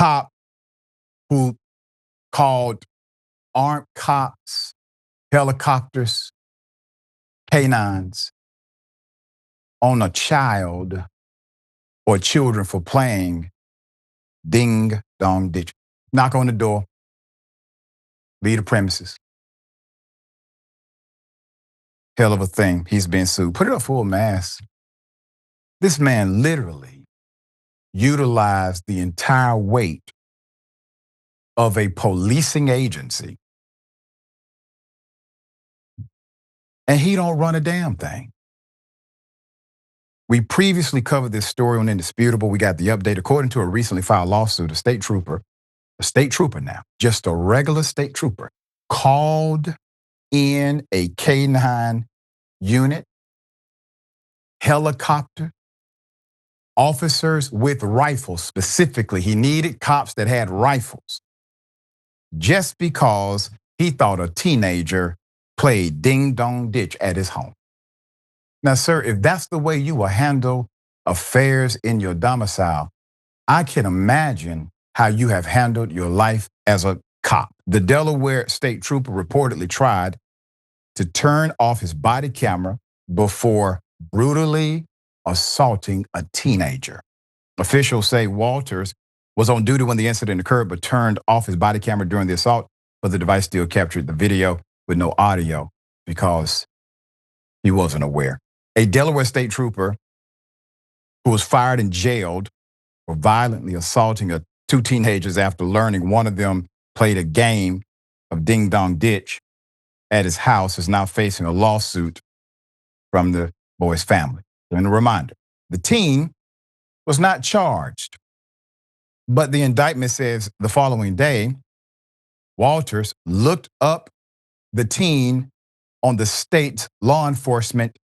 cop who called armed cops, helicopters, K-9s on a child or children for playing ding dong ditch. Knock on the door, leave the premises. Hell of a thing. He's been sued. Put it up full mass. This man literally utilized the entire weight of a policing agency, and he don't run a damn thing. We previously covered this story on Indisputable. We got the update. According to a recently filed lawsuit, a state trooper now, just a regular state trooper, called in a K-9 unit, helicopter, officers with rifles specifically. He needed cops that had rifles just because he thought a teenager played ding dong ditch at his home. Now, sir, if that's the way you will handle affairs in your domicile, I can imagine how you have handled your life as a cop. The Delaware state trooper reportedly tried to turn off his body camera before brutally assaulting a teenager. Officials say Walters was on duty when the incident occurred, but turned off his body camera during the assault, but the device still captured the video with no audio because he wasn't aware. A Delaware state trooper who was fired and jailed for violently assaulting two teenagers after learning one of them played a game of ding dong ditch at his house is now facing a lawsuit from the boy's family. And a reminder, the teen was not charged, but the indictment says the following day, Walters looked up the teen on the state's law enforcement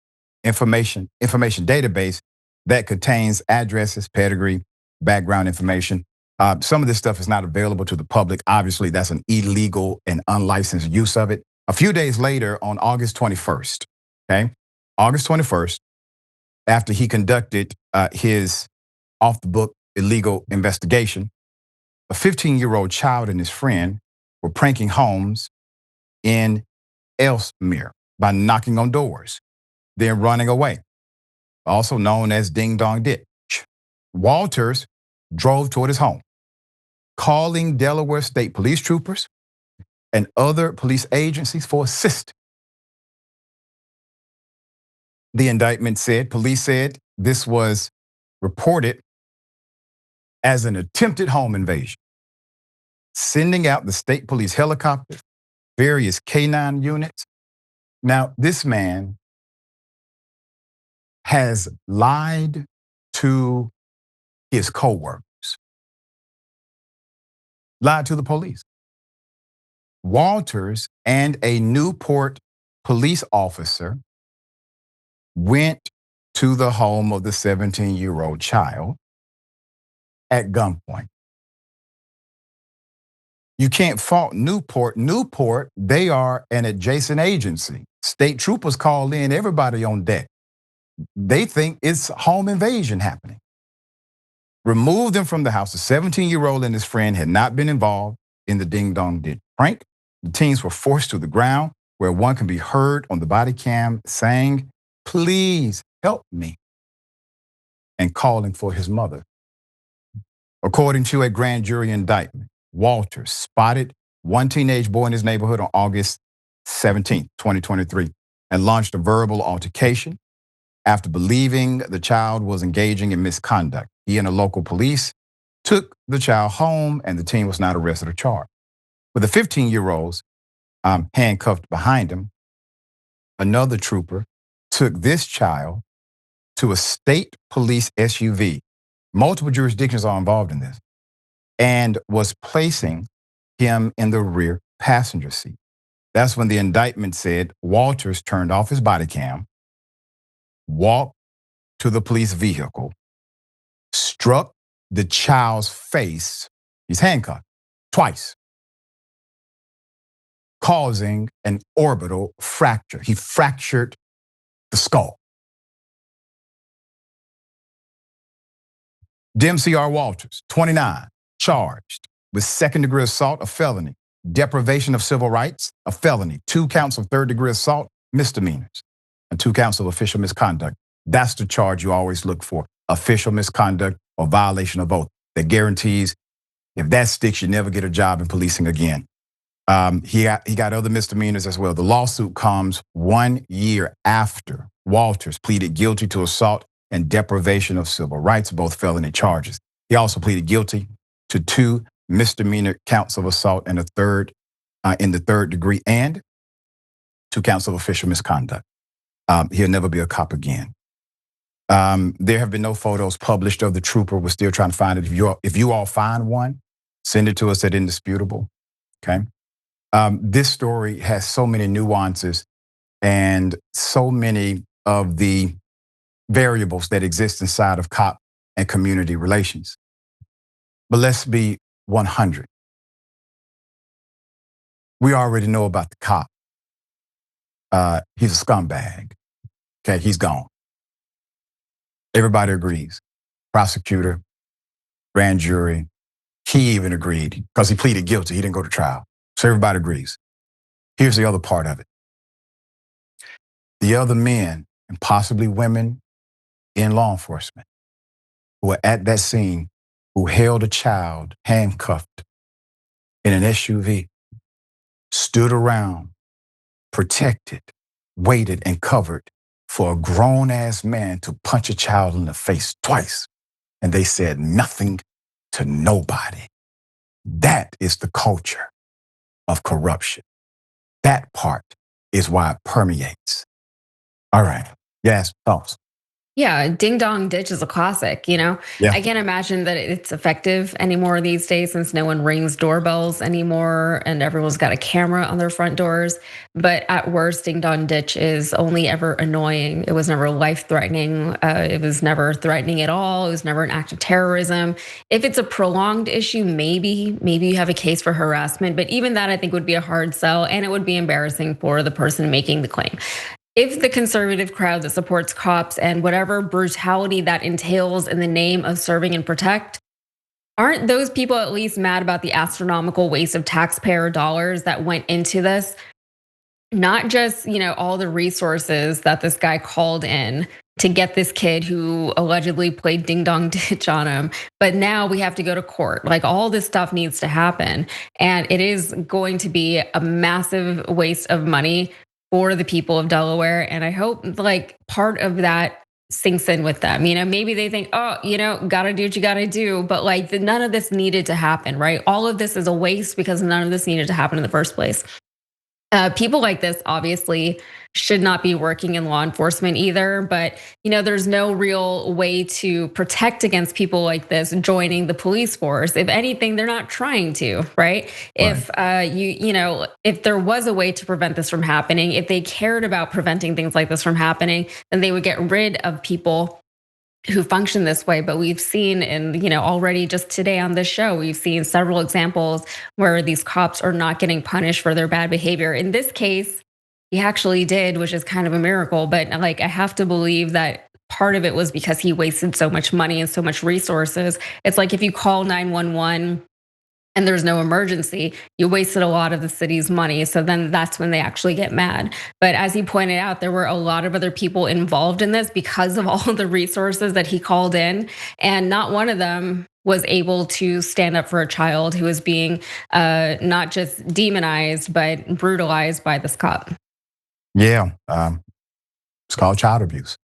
information database that contains addresses, pedigree, background information. Some of this stuff is not available to the public. Obviously, that's an illegal and unlicensed use of it. A few days later, on August 21st, August 21st, after he conducted his off-the-book illegal investigation, a 15-year-old child and his friend were pranking homes in Ellesmere by knocking on doors, then running away, also known as ding dong ditch. Walters drove toward his home, calling Delaware state police troopers and other police agencies for assistance. The indictment said, police said this was reported as an attempted home invasion, sending out the state police helicopter, various K-9 units. Now, this man has lied to his coworkers, lied to the police. Walters and a Newport police officer went to the home of the 17-year-old child at gunpoint. You can't fault Newport. Newport, they are an adjacent agency. State troopers call in, everybody on deck. They think it's home invasion happening. Removed them from the house. The 17-year-old and his friend had not been involved in the ding dong ditch prank. The teens were forced to the ground where one can be heard on the body cam saying, "Please help me," and calling for his mother. According to a grand jury indictment, Walters spotted one teenage boy in his neighborhood on August 17, 2023, and launched a verbal altercation after believing the child was engaging in misconduct. He and the local police took the child home, and the teen was not arrested or charged. With the 15-year-olds handcuffed behind him, another trooper took this child to a state police SUV. Multiple jurisdictions are involved in this, and was placing him in the rear passenger seat. That's when the indictment said Walters turned off his body cam, walked to the police vehicle, struck the child's face, he's handcuffed, twice, causing an orbital fracture. He fractured the skull. Dempsey Walters, 29, charged with second-degree assault, a felony, deprivation of civil rights, a felony, 2 counts of third-degree assault, misdemeanors, and 2 counts of official misconduct. That's the charge you always look for, official misconduct or violation of oath. That guarantees if that sticks, you never get a job in policing again. He got other misdemeanors as well. The lawsuit comes 1 year after Walters pleaded guilty to assault and deprivation of civil rights, both felony charges. He also pleaded guilty to 2 misdemeanor counts of assault and a third in the third degree and 2 counts of official misconduct. He'll never be a cop again. There have been no photos published of the trooper. We're still trying to find it. If you all find one, send it to us at Indisputable. Okay. This story has so many nuances and so many of the variables that exist inside of cop and community relations. But let's be 100. We already know about the cop. He's a scumbag. Okay, he's gone. Everybody agrees. Prosecutor, grand jury, he even agreed because he pleaded guilty. He didn't go to trial. So everybody agrees. Here's the other part of it. The other men and possibly women in law enforcement who were at that scene, who held a child handcuffed in an SUV, stood around, protected, waited, and covered for a grown-ass man to punch a child in the face twice. And they said nothing to nobody. That is the culture of corruption. That part is why it permeates. All right. Yes, thoughts? Yeah, Ding Dong Ditch is a classic, Yeah. I can't imagine that it's effective anymore these days since no one rings doorbells anymore and everyone's got a camera on their front doors. But at worst, Ding Dong Ditch is only ever annoying. It was never life-threatening. It was never threatening at all. It was never an act of terrorism. If it's a prolonged issue, maybe you have a case for harassment. But even that, I think, would be a hard sell, and it would be embarrassing for the person making the claim. If the conservative crowd that supports cops and whatever brutality that entails in the name of serving and protect, aren't those people at least mad about the astronomical waste of taxpayer dollars that went into this? Not just, all the resources that this guy called in to get this kid who allegedly played ding dong ditch on him, but now we have to go to court. Like, all this stuff needs to happen. And it is going to be a massive waste of money for the people of Delaware. And I hope part of that sinks in with them. Maybe they think, oh, gotta do what you gotta do. But none of this needed to happen, right? All of this is a waste because none of this needed to happen in the first place. People like this obviously should not be working in law enforcement either, but there's no real way to protect against people like this joining the police force. If anything, they're not trying to, right? If if there was a way to prevent this from happening, if they cared about preventing things like this from happening, then they would get rid of people who function this way. But we've seen already just today on this show, we've seen several examples where these cops are not getting punished for their bad behavior. In this case, he actually did, which is kind of a miracle. But I have to believe that part of it was because he wasted so much money and so much resources. It's like if you call 911 and there's no emergency, you wasted a lot of the city's money. So then that's when they actually get mad. But as he pointed out, there were a lot of other people involved in this because of all of the resources that he called in. And not one of them was able to stand up for a child who was being not just demonized, but brutalized by this cop. Yeah, it's called child abuse.